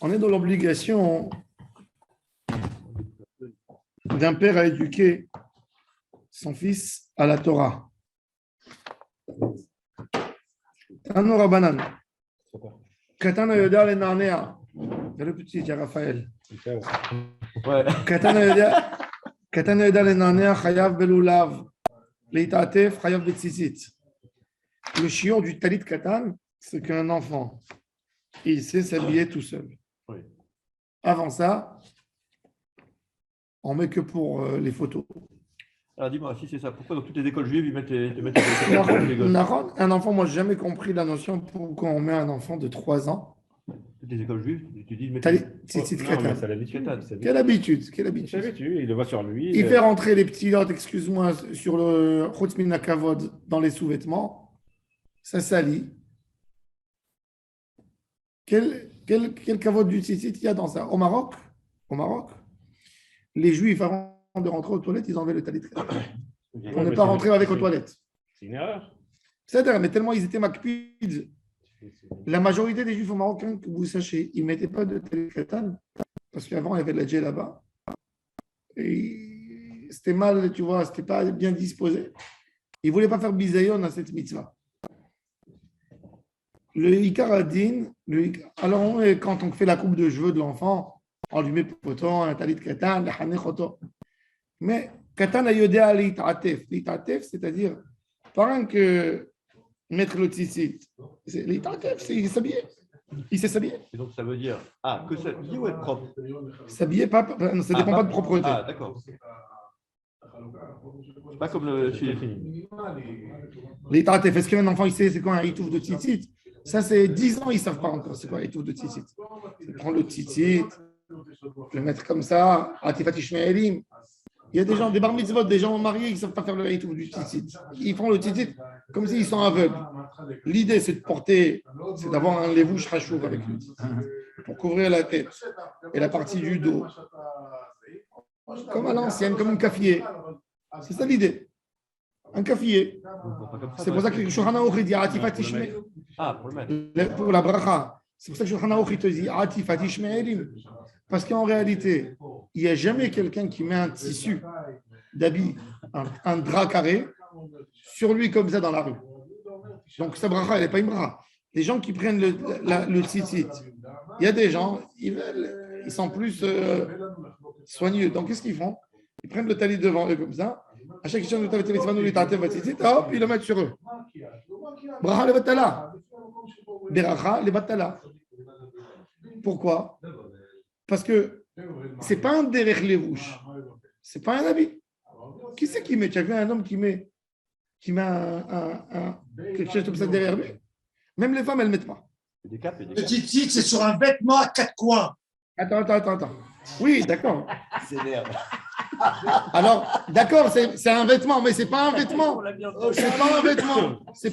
On est dans l'obligation d'un père à éduquer son fils à la Torah. Tano Rabbanan. Katana Yoda le Narnea. Le petit, il y a Raphaël. Katana Yoda le Narnea, Chayav Belulav. Leitatef, Chayav Betsisit. Le chiot du talit Katan, c'est qu'un enfant, il sait s'habiller tout seul. Avant ça, on met que pour les photos. Alors dis-moi, si c'est ça, pourquoi dans toutes les écoles juives, ils mettent les gosses? Un enfant, moi, je n'ai jamais compris la notion pourquoi on met un enfant de 3 ans. Toutes les écoles juives, tu dis, C'est l'habitude. Quelle habitude? Il le voit sur lui. Il fait rentrer les petits lots, excuse-moi, sur le Chotzmina Kavod dans les sous-vêtements. Ça salit. Quel Kavod du tzitzit il y a dans ça? Au Maroc, les Juifs, avant de rentrer aux toilettes, ils enlevaient le talit. On n'est pas rentré avec aux toilettes. C'est une erreur. C'est-à-dire, mais tellement ils étaient makpides. La majorité des Juifs marocains, que vous sachiez, ils ne mettaient pas de talit katan parce qu'avant, il y avait de la djellaba là-bas. Et c'était mal, tu vois, c'était pas bien disposé. Ils ne voulaient pas faire bisayon à cette mitzvah. Le Ikaradin, alors quand on fait la coupe de cheveux de l'enfant, on lui met poton, un talit katan, la hanechoto. Mais katan a yodé à l'it'atef. L'it'atef, c'est-à-dire, pas rien que mettre le tzitzit. L'it'atef, c'est il s'habiller. Il sait s'habiller. Et donc ça veut dire, que s'habiller ou être propre? S'habiller, ça dépend pas de propreté. Ah, d'accord. C'est pas comme le chez les filles. L'it'atef, est-ce qu'un enfant, il sait c'est quoi un ritouf de tzitzit? Ça, c'est 10 ans, ils ne savent pas encore c'est quoi un ritouf de tzitzit. Il prend le tzitzit, le mettre comme ça, atifati shme'elim. Il y a des gens, des bar mitzvot, des gens mariés, ils ne savent pas faire le ritouf du tzitzit. Ils font le tzitzit comme s'ils sont aveugles. L'idée, c'est de porter, c'est d'avoir un levouche rachouv avec lui, pour couvrir la tête et la partie du dos. Comme à l'ancienne, comme un kafier. C'est ça l'idée. Un kafier. C'est pour ça que le Shulchan Aruch dit atifati shme'elim. Pour la bracha. C'est pour ça que le Shulchan Aruch te dit atifati shme'elim. Parce qu'en réalité, il n'y a jamais quelqu'un qui met un tissu d'habit, un drap carré, sur lui comme ça dans la rue. Donc, sa bracha, elle n'est pas une bracha. Les gens qui prennent le tzitzit, il y a des gens, ils sont plus soigneux. Donc, qu'est-ce qu'ils font? Ils prennent le talit devant eux comme ça. À chaque question, hop, ils le mettent sur eux. Bracha le batala. Beracha le batala. Pourquoi? Parce que ce n'est pas un derech levouche, ce n'est pas un habit. Qui c'est qui met? Tu as vu un homme qui met quelque chose comme ça derrière lui? Même les femmes, elles ne mettent pas. Le tzitzit, c'est sur un vêtement à 4 coins. Attends. Oui, d'accord. C'est merde. Alors, d'accord, c'est un vêtement, mais ce n'est pas un vêtement. C'est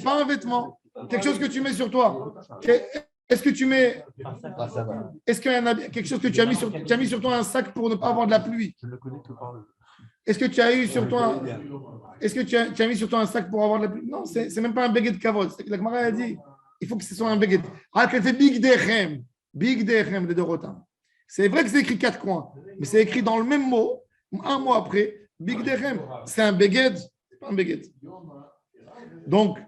pas un vêtement. Quelque chose que tu mets sur toi. Est-ce que tu mets. Est-ce qu'il y a quelque chose que tu as mis sur toi un sac pour ne pas avoir de la pluie? Je ne le connais que par le. Est-ce que tu as eu sur toi. Est-ce que tu as mis sur toi un sac pour avoir de la pluie? Non, c'est même pas un béguet de kavod. La Gemara a dit il faut que ce soit un béguet. Ah, qu'elle fait Big Dechem de Dorotin. C'est vrai que c'est écrit 4 coins, mais c'est écrit dans le même mot, un mot après. Big Dechem, c'est un béguet, c'est pas un béguet. Donc,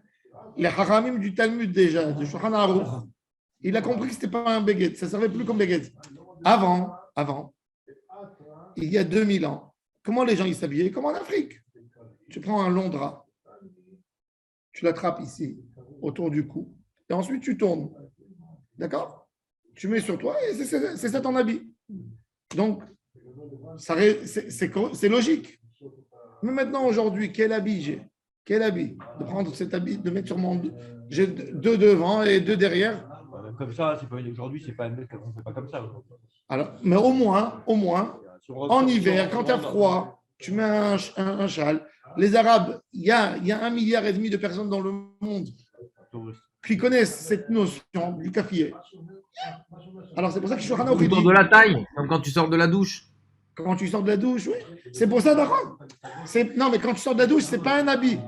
les haramim du Talmud déjà, de Shulchan Aruch, il a compris que ce n'était pas un béguet, ça ne servait plus comme béguet. Avant, il y a 2000 ans, comment les gens ils s'habillaient? Comme en Afrique. Tu prends un long drap, tu l'attrapes ici, autour du cou, et ensuite tu tournes. D'accord? Tu mets sur toi et c'est ça ton habit. Donc, c'est logique. Mais maintenant, aujourd'hui, quel habit j'ai? Quel habit? De prendre cet habit, de mettre sur mon dos. J'ai 2 devant et 2 derrière. Comme ça, aujourd'hui, c'est pas un mec, on fait pas comme ça. Alors, mais au moins, en hiver, quand tu as froid, tu mets un châle. Les Arabes, il y a 1,5 milliard de personnes dans le monde qui connaissent cette notion du kafier. Alors, c'est pour ça que je suis en train de de la taille, comme quand tu sors de la douche. Quand tu sors de la douche, oui. C'est pour ça, d'accord. Non, mais quand tu sors de la douche, c'est pas un habit.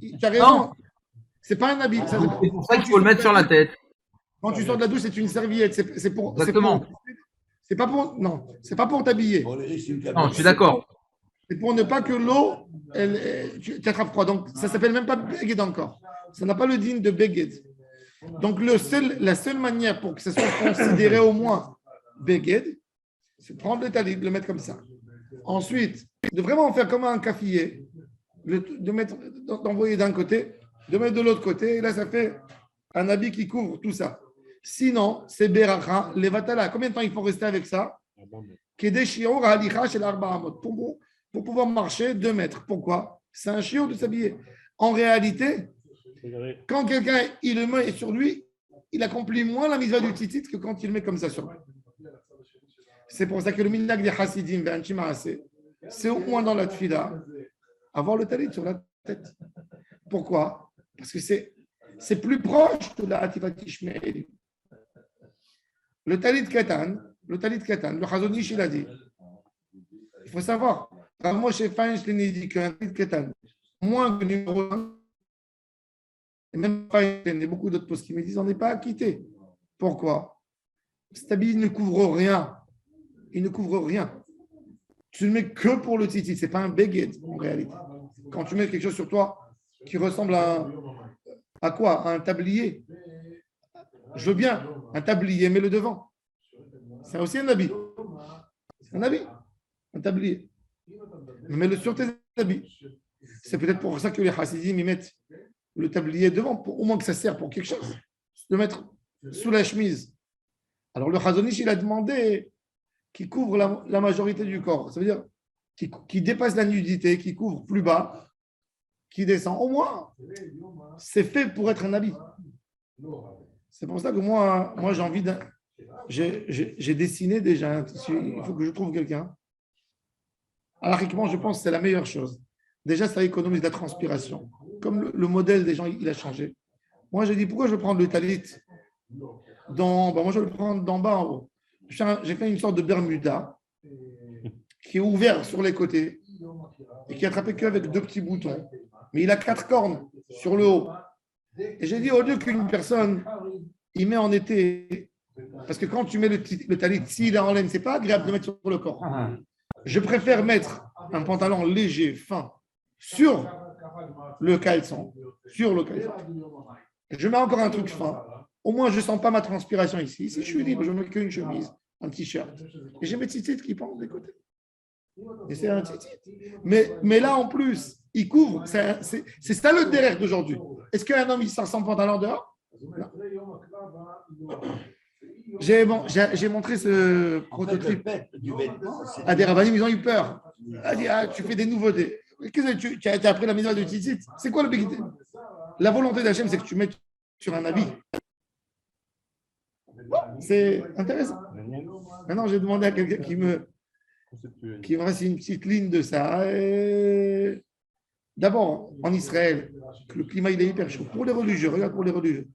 Tu as raison. C'est pas un habit. C'est pour ça qu'il faut le mettre sur la tête. Quand tu sors de la douche, c'est une serviette. Exactement. C'est pas pour, non, c'est pas pour t'habiller. Non, je suis d'accord. C'est pour ne pas que l'eau, tu attrapes froid. Donc, ça s'appelle même pas Beged encore. Ça n'a pas le digne de Beged. Donc, la seule manière pour que ça soit considéré au moins Beged, c'est de prendre le talit, de le mettre comme ça. Ensuite, de vraiment faire comme un cafetier, d'envoyer d'un côté, de mettre de l'autre côté, et là, ça fait un habit qui couvre tout ça. Sinon, c'est Beracha, Levatala. Combien de temps il faut rester avec ça? Pour pouvoir marcher 2 mètres. Pourquoi? C'est un chiot de s'habiller. En réalité, quand quelqu'un il le met sur lui, il accomplit moins la mitzvah du tzitzit que quand il le met comme ça sur lui. C'est pour ça que le minhag des Hasidim, c'est au moins dans la tfila, avoir le talit sur la tête. Pourquoi? Parce que c'est plus proche de la Atifat Ishmael. Le talit katan, le Chazon Ish, il a dit, il faut savoir, Rav Moshe Feinstein dit qu'un talit katan, moins que numéro 1, et même Feinstein et beaucoup d'autres postes qui me disent, on n'est pas acquitté. Pourquoi? Cet habit ne couvre rien. Il ne couvre rien. Tu ne le mets que pour le tzitzit. Ce n'est pas un beged en réalité. Quand tu mets quelque chose sur toi qui ressemble à quoi? À un tablier. Je veux bien, un tablier, mets-le devant. C'est aussi un habit. C'est un habit, un tablier. Mets-le sur tes habits. C'est peut-être pour ça que les Hasidim y mettent le tablier devant, au moins que ça sert pour quelque chose. De mettre sous la chemise. Alors le Chazon Ish, il a demandé qui couvre la majorité du corps. Ça veut dire qui dépasse la nudité, qui couvre plus bas, qui descend. Au moins, c'est fait pour être un habit. C'est pour ça que moi j'ai envie d'un. J'ai dessiné déjà un tissu. Il faut que je trouve quelqu'un. Alariquement, je pense que c'est la meilleure chose. Déjà, ça économise la transpiration. Comme le modèle des gens, il a changé. Moi, j'ai dit, pourquoi je vais prendre le talit moi, je vais le prendre d'en bas en haut. J'ai fait une sorte de Bermuda qui est ouvert sur les côtés et qui est attrapé qu'avec 2 petits boutons. Mais il a 4 cornes sur le haut. Et j'ai dit, au lieu qu'une personne, il met en été, parce que quand tu mets le talit, s'il est en laine, ce n'est pas agréable de mettre sur le corps. Je préfère mettre un pantalon léger, fin, sur le caleçon. Je mets encore un truc fin. Au moins, je ne sens pas ma transpiration ici. Ici, je suis libre, je ne mets qu'une chemise, un t-shirt. Et j'ai mes tzitzit qui pendent des côtés. Et c'est un tzitzit. Mais là, en plus, il couvre. C'est ça le derrière d'aujourd'hui. Est-ce qu'un homme, il sort sans pantalon dehors? Non. J'ai montré ce prototype à des rabbinim, ils ont eu peur. Tu fais des nouveautés. Qu'est-ce que tu as appris la mitzvah de tzitzit? C'est quoi le big? La volonté d'Hachem, c'est que tu mettes sur un habit. C'est intéressant. Maintenant, j'ai demandé à quelqu'un qui me fasse une petite ligne de ça. D'abord, en Israël, le climat il est hyper chaud. Pour les religieux, regarde pour les religieux.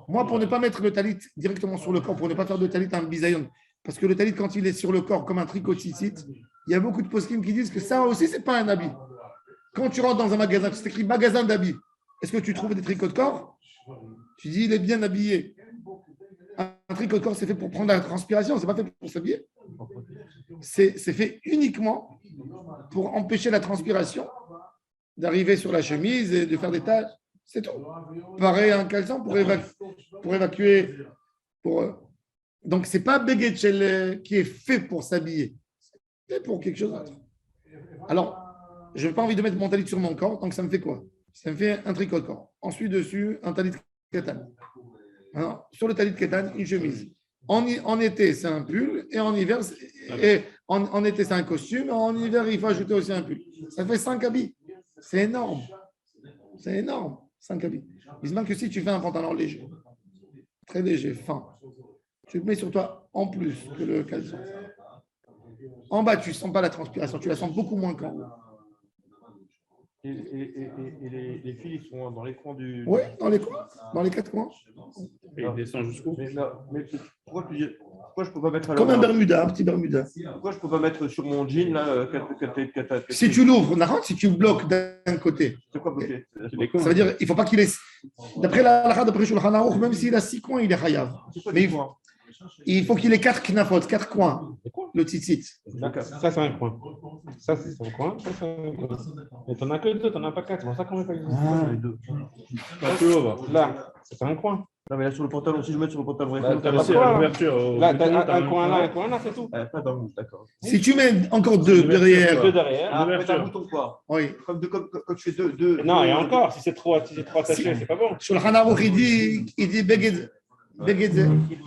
Moi, pour ne pas mettre le talit directement sur le corps, pour ne pas faire de talit un bisayon, parce que le talit, quand il est sur le corps comme un tricot de tzitzit, il y a beaucoup de poskim qui disent que ça aussi, ce n'est pas un habit. Quand tu rentres dans un magasin, c'est écrit magasin d'habits, est-ce que tu trouves des tricots de corps? Tu dis, il est bien habillé. Un tricot de corps, c'est fait pour prendre la transpiration, c'est pas fait pour s'habiller. C'est fait uniquement pour empêcher la transpiration d'arriver sur la chemise et de faire des taches. C'est tout. Pareil, un caleçon pour évacuer. Donc, ce n'est pas Beged qui est fait pour s'habiller. C'est pour quelque chose d'autre. Alors, je n'ai pas envie de mettre mon talit sur mon corps, donc ça me fait quoi? Ça me fait un tricot de corps. Ensuite, dessus, un talit katan. Alors, sur le talit katan, une chemise. En été, c'est un pull, et en hiver, en été, c'est un costume, en hiver, il faut ajouter aussi un pull. Ça fait 5 habits. C'est énorme. C'est énorme, 5 habits. Dis même que si tu fais un pantalon léger, très léger, fin, tu le mets sur toi en plus que le caleçon. En bas, tu ne sens pas la transpiration, tu la sens beaucoup moins qu'en haut. Et les fils, ils sont dans les coins du. Oui, dans les coins, dans les 4 coins. Et il descend jusqu'où? Mais pourquoi tu dis. Pourquoi je peux pas mettre Comme un Bermuda, un petit Bermuda. Pourquoi je peux pas mettre sur mon jean là Si tu l'ouvres, si tu bloques d'un côté, C'est quoi bloqué? ça veut dire il ne faut pas qu'il ait. D'après la halakha, d'après Shulchan Aruch, même s'il a 6 coins, il est chayav. Mais il faut qu'il ait 4 knafot, 4 coins, le tzitzit. D'accord. Ça, c'est un coin. Ça, c'est un coin. Ça, c'est un coin. Mais t'en as que deux, t'en as pas quatre. C'est pour ça qu'on met pas les deux. Là, c'est un coin. Non, mais là sur le pantalon, si je mets sur le pantalon, Là, t'as pas aussi l'ouverture. Là, t'as un coin là, un coin là, c'est tout. pas dans le d'accord. Si tu mets encore 2 derrière, Deux derrière. Ah, mettre un bouton quoi? oui. Comme tu fais deux. Non, et encore, si c'est trop attaché, c'est pas bon. Shulchan Aruch, il dit Beged.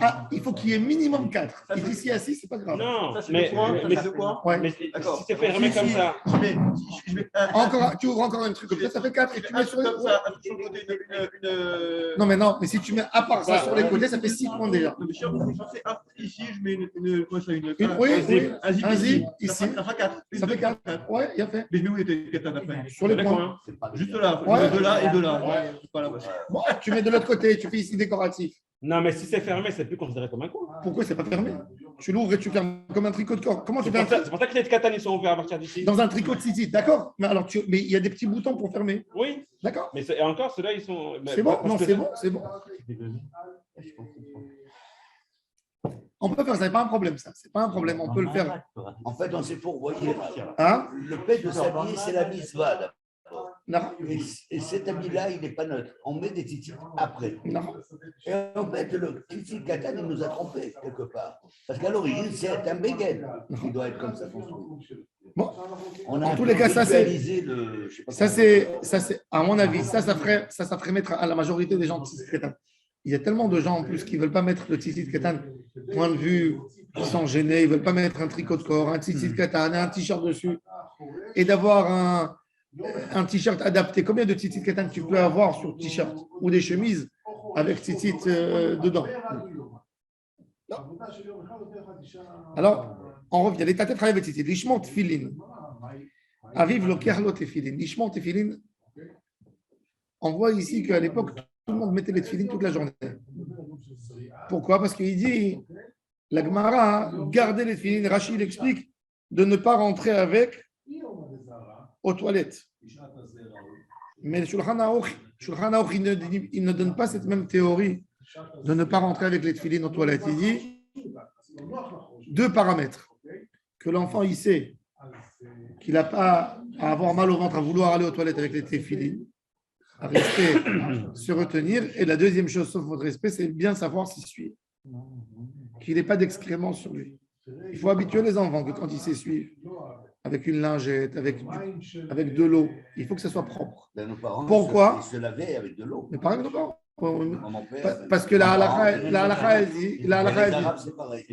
Ah, il faut qu'il y ait minimum 4. Il dit ici à 6, c'est pas grave. Non, Mais mais deux coins. Ouais. mais si c'est fermé comme ça. Je mets Encore, tu ouvres encore un truc comme ça fait 4 et tu mets sur les comme ça, sur le côté une. Non, mais si tu mets à part ça sur les côtés, ça fait 6 points déjà. Ici, je mets une Oui, un zip ici. Ça fait 4. Ça fait 4. Ouais, il y a fait. Mais je mets où les katana après? Sur les coins. Juste là. Ouais. De là et de là. Pas là. Bon, tu mets de l'autre côté, tu fais ici décoratif. Non, mais si c'est fermé, c'est plus considéré comme un coin. Pourquoi c'est pas fermé? Tu l'ouvres et tu fermes comme un tricot de corps. Comment tu C'est fais un pour ça tricot? que les katanes sont ouverts à partir d'ici. Dans un tricot de tzitzit, d'accord? Mais alors, mais il y a des petits boutons pour fermer. Oui, D'accord? mais et encore, ceux-là, ils sont. C'est bon? Non, c'est bon, c'est bon. On peut faire ça, c'est pas un problème, ça. C'est pas un problème, on peut le faire. En fait, on s'est pourvoyé. Hein? Le fait de s'habiller, c'est la mitzvah. D'abord. Non, Et cet habit-là, il n'est pas neutre. On met des tzitzit après. non. Et en fait, le tzitzit katan, il nous a trompés quelque part. Parce qu'à l'origine, c'est un béguet qui doit être comme ça construit. Bon, On a en un tous peu les cas, ça c'est. visualisé le- je sais pas Ça, comment- c'est, à mon avis, ça ferait mettre à la majorité des gens de tzitzit ketan. Il y a tellement de gens en plus qui ne veulent pas mettre le tzitzit ketan, point de vue, ils sont gênés, ils ne veulent pas mettre un tricot de corps, un tzitzit ketan, un t-shirt dessus, et d'avoir un t-shirt adapté. Combien de tzitzit ketan tu peux avoir sur t-shirt ou des chemises avec tzitzit dedans? Non. Alors, on revient. Les tatés travaillent avec tzitzit. Lishmon tefillin. Aviv lo kerlo tefillin. Lishmon tefillin. On voit ici qu'à l'époque, tout le monde mettait les tefillin toute la journée. Pourquoi? Parce qu'il dit, la Gemara, gardez les tefillin. Rachid explique de ne pas rentrer avec aux toilettes. Mais le Shulchan Aruch, il ne donne pas cette même théorie de ne pas rentrer avec les tefillin aux toilettes. Il dit 2 paramètres. Que l'enfant, il sait qu'il n'a pas à avoir mal au ventre, à vouloir aller aux toilettes avec les tefillin, à rester, se retenir. Et la deuxième chose, sauf votre respect, c'est bien savoir s'essuyer. Qu'il n'ait pas d'excréments sur lui. Il faut habituer les enfants que quand ils s'essuient avec une lingette, avec de l'eau, il faut que ça soit propre. Ben, nos parents, Pourquoi? ils se lavaient avec de l'eau. Mais par exemple, Mon père, parce que la halakha, elle dit, les Arabes, c'est pareil.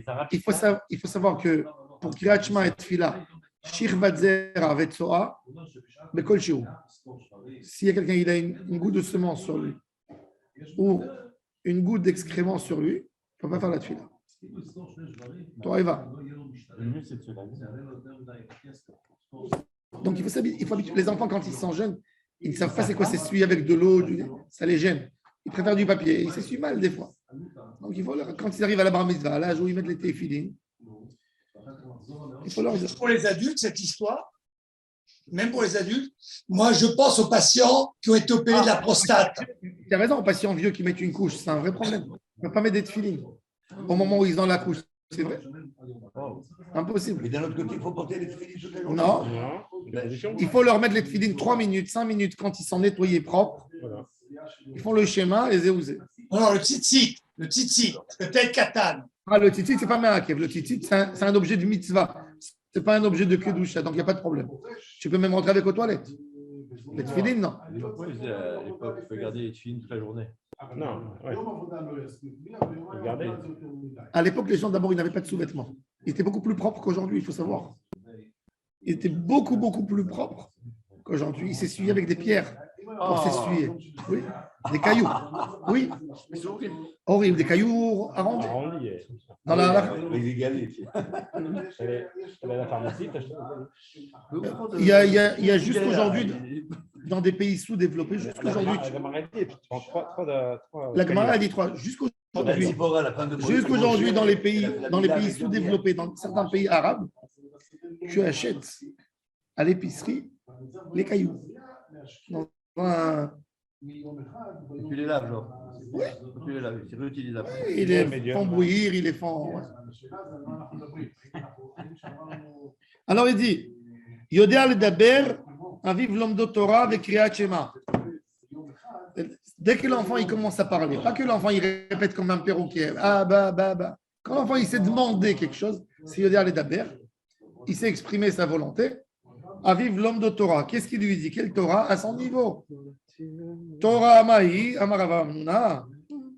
il faut savoir que pour Kriyat Shema et Tfila, Shir Vatzer avec Soa, Bekol Shiur. S'il y a quelqu'un qui a une goutte de semence sur lui ou une goutte d'excrément sur lui, il ne peut pas faire la Tfila. Toi, Eva. Donc, il faut habituer les enfants quand ils sont jeunes, ils ne savent pas c'est quoi s'essuyer avec de l'eau, ça les gêne. Ils préfèrent du papier. Ils s'essuient mal des fois. Donc, quand ils arrivent à la bar mitzvah, à l'âge où ils mettent les téfilines, il faut leur dire. Pour les adultes, cette histoire, même pour les adultes, moi, je pense aux patients qui ont été opérés de la prostate. Tu as raison, aux patients vieux qui mettent une couche, c'est un vrai problème. On ne peut pas mettre des téfilines au moment où ils ont la couche. C'est vrai. Impossible. Mais d'un autre côté, il faut porter les tefillin toute la journée. Non. Non. Il faut leur mettre les téfilines 3 minutes, 5 minutes quand ils sont nettoyés propres. Voilà. Ils font le schéma, les éouzés. Alors, le tzitzit, le tel katan. Ah, le tzitzit, ce n'est pas Meakev. Le tzitzit, c'est un objet de mitzvah. Ce n'est pas un objet de kedusha, donc il n'y a pas de problème. Tu peux même rentrer avec aux toilettes. Les tefilines, non. À l'époque, tu peux garder les tefillin toute la journée. Non, ouais. Regardez. À l'époque, les gens, d'abord, ils n'avaient pas de sous-vêtements. Ils étaient beaucoup plus propres qu'aujourd'hui, il faut savoir. Ils étaient beaucoup, beaucoup plus propres qu'aujourd'hui. Ils s'essuyaient avec des pierres pour s'essuyer. Oui, des cailloux. Oui, horrible, des cailloux arrondis. Arrondi. Dans Les égalés. Elle est à la pharmacie, t'achètes. il y a juste aujourd'hui, dans des pays sous-développés, jusqu'aujourd'hui, La Gemara dit, tu prends trois la Gemara a dit 3. Jusqu'aujourd'hui, Jusqu'aujourd'hui, dans les pays sous-développés, dans certains pays arabes, tu achètes à l'épicerie les cailloux. Tu les laves, genre. Oui. Tu les laves, c'est réutilisable. Il les font bouillir, il les font. Ouais. Alors il dit Yodea le daber, aviv l'omdo Torah avec Kriyat Shema. Dès que l'enfant il commence à parler, pas que l'enfant il répète comme un perroquet. Ah, bah, bah, bah. Quand l'enfant il s'est demandé quelque chose, c'est Yodea le daber. Il s'est exprimé sa volonté. Aviv l'omdo Torah. Qu'est-ce qu'il lui dit? Quel Torah? À son niveau. Torah Amahi, Amaravamnuna.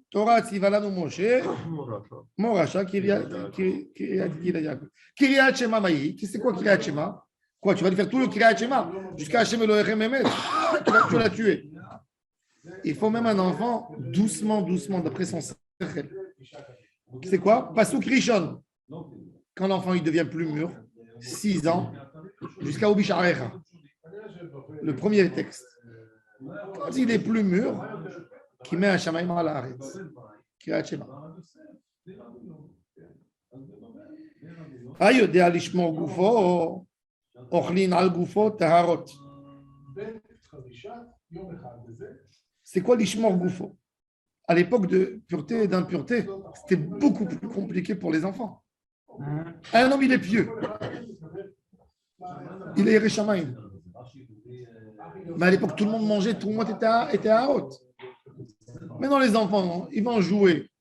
Torah Tzivalanu Moshe. Moracha, Kiryat Shema Mahi. C'est quoi Kiryat Shema? Quoi, tu vas lui faire tout le Kiryat Shema jusqu'à Hashem Elohechem Mehmet. Tu vas tuer. Il faut même un enfant doucement, d'après son cercle. C'est quoi? Pasuk Rishon. Quand l'enfant il devient plus mûr, 6 ans, jusqu'à Ubisharecha. Le premier texte. Quand il est plus mûr, qui met un Shamaim à l'arrêt. Kiryat Shema. Ayode alishmor gufo, ochlin al gufo taharot. C'est quoi l'ishmor gufo? À l'époque de pureté et d'impureté, c'était beaucoup plus compliqué pour les enfants. Un homme, il est pieux. Il est Yereshamaim. Mais à l'époque, tout le monde mangeait, tout le monde était à haute. Maintenant, les enfants, ils vont jouer.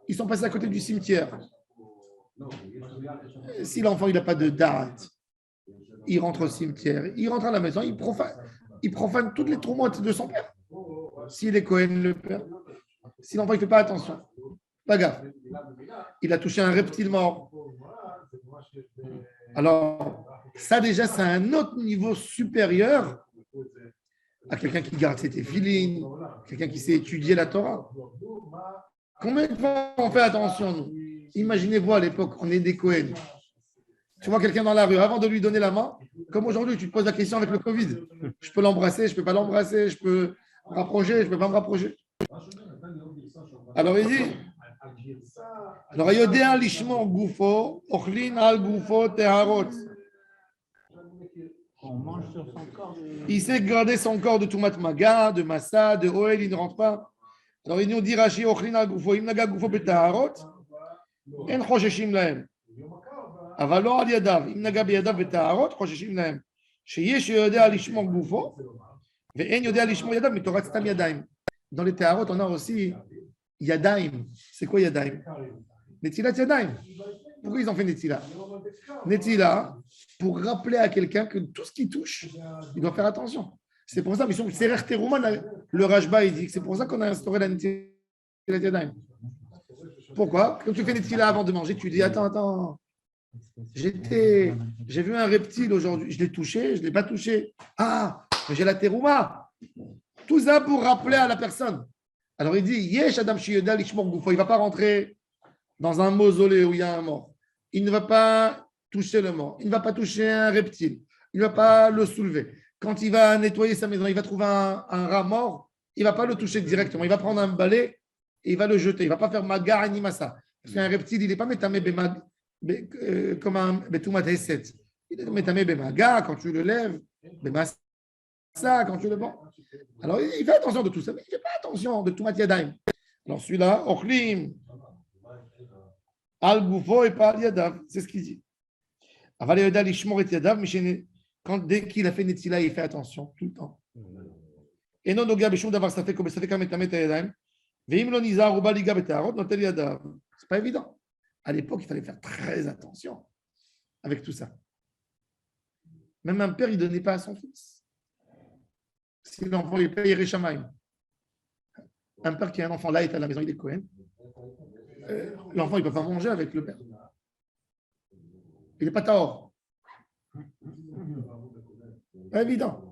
Ils sont passés à côté du cimetière. Si l'enfant n'a pas de date, il rentre au cimetière, il rentre à la maison, il profane toutes les troumottes de son père. S'il est Cohen, le père. Si l'enfant ne fait pas attention, pas gaffe. Il a touché un reptile mort. Alors, ça déjà, c'est un autre niveau supérieur à quelqu'un qui garde ses téphilines, quelqu'un qui sait étudier la Torah. Combien de fois on fait attention, nous? Imaginez-vous à l'époque, on est des Cohen. Tu vois quelqu'un dans la rue, avant de lui donner la main, comme aujourd'hui, tu te poses la question avec le Covid. Je peux l'embrasser, je ne peux pas l'embrasser, je peux me rapprocher, je ne peux pas me rapprocher. Alors il dit, alors Yodea lishmor gufo, ochlin al gufo teharot. Il sait garder son corps de Tumat Maga, de Massa, de Oel, il ne rentre pas. Alors il nous dit Rashi, ochlin al gufo, im naga gufo betaharot, en chosheshim lahem. אבל לא על ידיו, אם נגע בידיו בטהרות, חוששים להם. שיש יודע לשמור גופו, ואין יודע לשמור ידיו מתורת סתם ידיים. Dans les טהרות, on a aussi ידיים. C'est quoi ידיים? נטילת ידיים. Pourquoi ils ont fait נטילה? נטילה, pour rappeler à quelqu'un que tout ce qui touche, il doit faire attention. C'est pour ça, mais sur Serer Terouman, le Rashba, il dit que c'est pour ça qu'on a instauré la netilat yadayim. Pourquoi? Quand tu fais netilat avant de manger, tu dis attends. J'ai vu un reptile aujourd'hui, je l'ai touché, je ne l'ai pas touché. Ah, mais j'ai la terouma. Tout ça pour rappeler à la personne. Alors il dit, Yesh Adam Shiyodal Ishmor Gufo, il ne va pas rentrer dans un mausolée où il y a un mort. Il ne va pas toucher le mort. Il ne va pas toucher un reptile. Il ne va pas le soulever. Quand il va nettoyer sa maison, il va trouver un rat mort, il ne va pas le toucher directement. Il va prendre un balai et il va le jeter. Il ne va pas faire magar ni massa. Parce qu'un reptile, il n'est pas métamé bémag. Comme un Betoumat Hesed. Il est métamé Bemaga quand tu le lèves, Bemassa quand tu le vends. Alors il fait attention de tout ça, mais il ne fait pas attention de Toumat Yadaim. Alors celui-là, Ochlim, Al Gufo et pas Al Yadav, c'est ce qu'il dit. Aval Yadav, Ishmor et Yadav, mais dès qu'il a fait Netila, il fait attention tout le temps. Et non, Noga Beshum d'avoir ça fait comme ça fait comme Metamet Yadaim. Veim lo nizar ou baliga betarot, notel Yadav. C'est pas évident. À l'époque, il fallait faire très attention avec tout ça. Même un père, il ne donnait pas à son fils. Si l'enfant est payé Yereshamaim. Un père qui a un enfant là, il est à la maison, il est Cohen. L'enfant, il ne peut pas manger avec le père. Il n'est pas Tahor. Pas évident.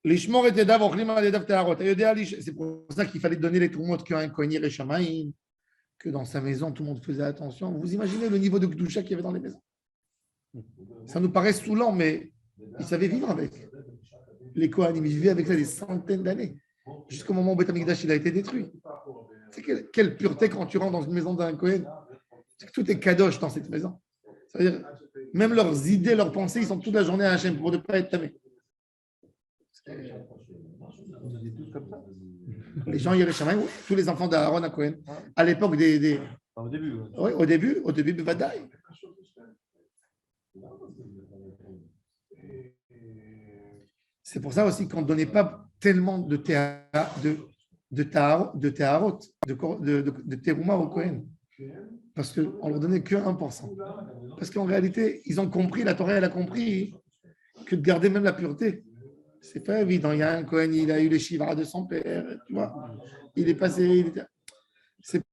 L'ishmor et Yedav, ochlim al Yedav teharot. C'est pour ça qu'il fallait donner les troumottes qu'un Kohen Yereshamaim, que dans sa maison, tout le monde faisait attention. Vous imaginez le niveau de Kedusha qu'il y avait dans les maisons? Ça nous paraît saoulant, mais ils savaient vivre avec. Les Kohanim, ils vivaient avec ça des centaines d'années. jusqu'au moment où Beth Amikdash il a été détruit. C'est quelle pureté quand tu rentres dans une maison d'un Kohen. C'est que tout est kadosh dans cette maison. C'est-à-dire, même leurs idées, leurs pensées, ils sont toute la journée à Hachem pour ne pas être tamés. Les gens Yerushalayim, tous les enfants d'Aaron à Cohen, à l'époque des... Au début. Oui, au début, Bevadaï. C'est pour ça aussi qu'on ne donnait pas tellement de Taharot, de Terouma au Cohen. Parce qu'on leur donnait que 1%. Parce qu'en réalité, ils ont compris, la Torah, elle a compris que de garder même la pureté, c'est pas évident. Il y a un Cohen, il a eu les shivras de son père, tu vois. Il est passé. C'est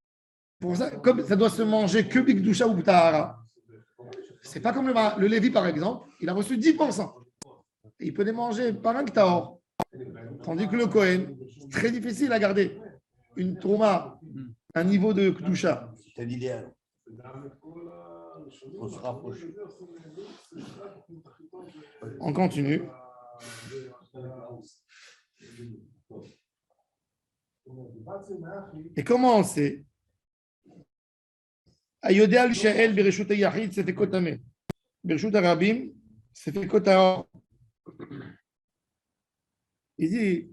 pour ça, comme ça doit se manger que Bigdusha ou Tahara. C'est pas comme le Lévi, par exemple, il a reçu 10%. Il peut les manger par un Ktaor. Tandis que le Cohen, c'est très difficile à garder. Une Trouma, un niveau de Kdusha. C'est l'idéal. Il faut se rapprocher. On continue. Et comment on sait? Ayodea al-Sha'el Bereshut Yahid, c'est fait Kotame. Bereshut Arabim, c'est fait Kotao. Il dit,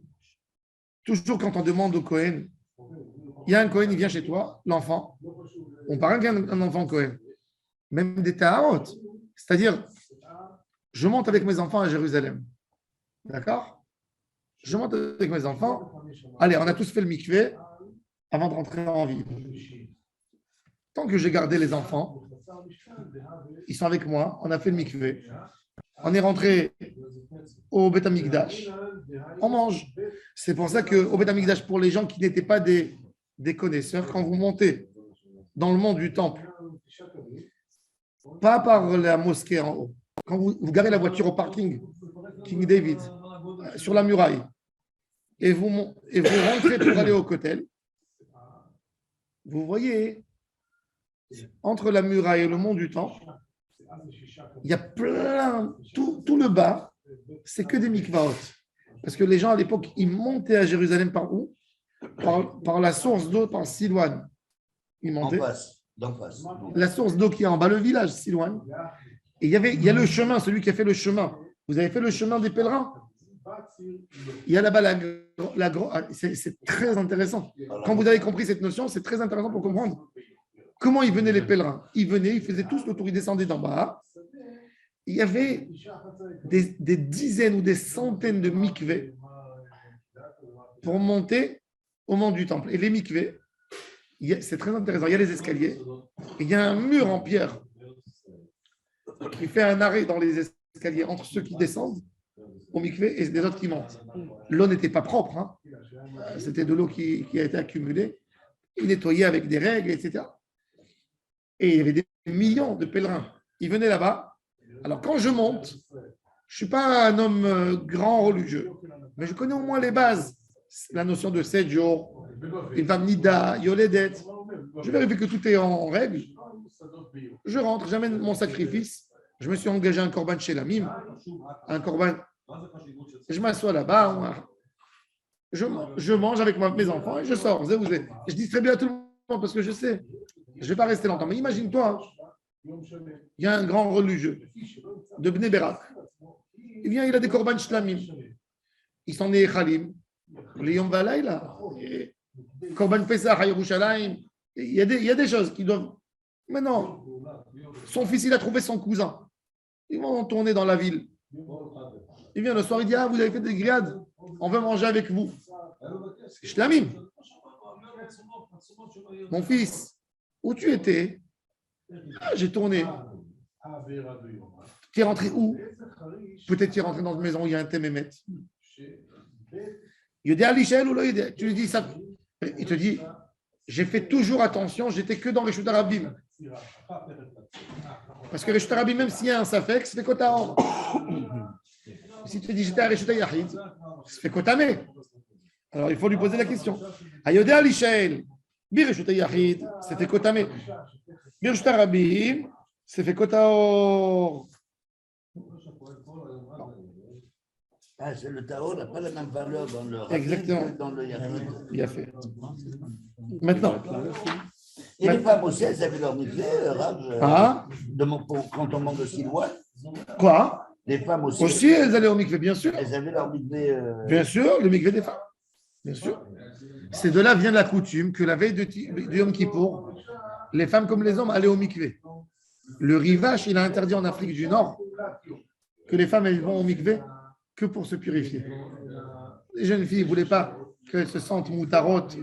toujours quand on demande au Cohen, il y a un Cohen, il vient chez toi, l'enfant, on parle qu'un enfant Cohen, même des Taharot. C'est-à-dire, je monte avec mes enfants à Jérusalem. D'accord? Je monte avec mes enfants. Allez, on a tous fait le mikvé avant de rentrer en ville. Tant que j'ai gardé les enfants, ils sont avec moi, on a fait le mikvé. On est rentré au Beth Amikdash. On mange. C'est pour ça qu'au Beth Amikdash, pour les gens qui n'étaient pas des connaisseurs, quand vous montez dans le monde du temple, pas par la mosquée en haut, quand vous garez la voiture au parking, King David, sur la muraille, et vous rentrez pour aller au Kotel, vous voyez, entre la muraille et le mont du temple, il y a plein, tout le bas, c'est que des mikvaot. Parce que les gens à l'époque, ils montaient à Jérusalem par où? Par la source d'eau, par Silouane. Ils montaient. D'en face. La source d'eau qui est en bas, le village, Silouane. Et il y a le chemin, celui qui a fait le chemin. Vous avez fait le chemin des pèlerins? Il y a là-bas c'est très intéressant. Quand vous avez compris cette notion, c'est très intéressant pour comprendre comment ils venaient les pèlerins. Ils venaient, ils faisaient tous le tour, ils descendaient d'en bas. Il y avait des dizaines ou des centaines de mikvés pour monter au mont du temple. Et les mikvés, c'est très intéressant. Il y a les escaliers, et il y a un mur en pierre qui fait un arrêt dans les escaliers entre ceux qui descendent au mikvé et les autres qui montent. L'eau n'était pas propre, hein. C'était de l'eau qui a été accumulée, et nettoyée avec des règles, etc. Et il y avait des millions de pèlerins. Ils venaient là-bas. Alors quand je monte, je ne suis pas un homme grand religieux, mais je connais au moins les bases. La notion de 7 jours, Ilvamnida, Yoledet. Je vérifie que tout est en règle. Je rentre, j'amène mon sacrifice. Je me suis engagé un korban chez la mime, un korban. Je m'assois là-bas. Je mange avec mes enfants et je sors. Je distribue à tout le monde parce que je sais, je ne vais pas rester longtemps. Mais imagine-toi, il y a un grand religieux de Bnei Berak. Il vient, il a des korban shlamim. Ils sont nés Chalim. Les Yom Valayla. Korban Pesach à Yerushalayim. Il y a des choses qui doivent. Mais non. Son fils, il a trouvé son cousin. Ils vont tourner dans la ville. Il vient le soir, il dit: ah, vous avez fait des grillades. On veut manger avec vous. C'est shlamim. Mon fils, où tu étais? Ah, j'ai tourné. Tu es rentré où? Peut-être tu es rentré dans une maison où il y a un témémet. Tu lui dis ça. Il te dit: j'ai fait toujours attention, j'étais que dans Reshut Arabim. Parce que Reshut Arabim, même s'il y a un Safek, c'est Kotaor. Si tu dis j'étais à Reshut Yahid, c'est Kotame. Alors il faut lui poser la question. Ayodé Alishael, Bireshut Yahid, c'était Kotame. Bireshut Arabim, c'est fait Kotaor. Ah, c'est le Tao n'a pas la même valeur dans le Rabbi Exactement. que dans le Yachid. Bien fait. Maintenant. Et les femmes aussi, elles avaient leur mikvé, Ah, quand on manque de Silouane. quoi? Les femmes aussi, Aussi, elles allaient au mikvé, bien sûr. elles avaient leur mikvé. Bien sûr, le mikvé des femmes. Bien sûr. C'est de là vient la coutume que la veille de Yom Kippour, les femmes comme les hommes allaient au mikvé. Le Rivache, il a interdit en Afrique du Nord que les femmes elles vont au mikvé que pour se purifier. Les jeunes filles ne voulaient pas qu'elles se sentent moutarotes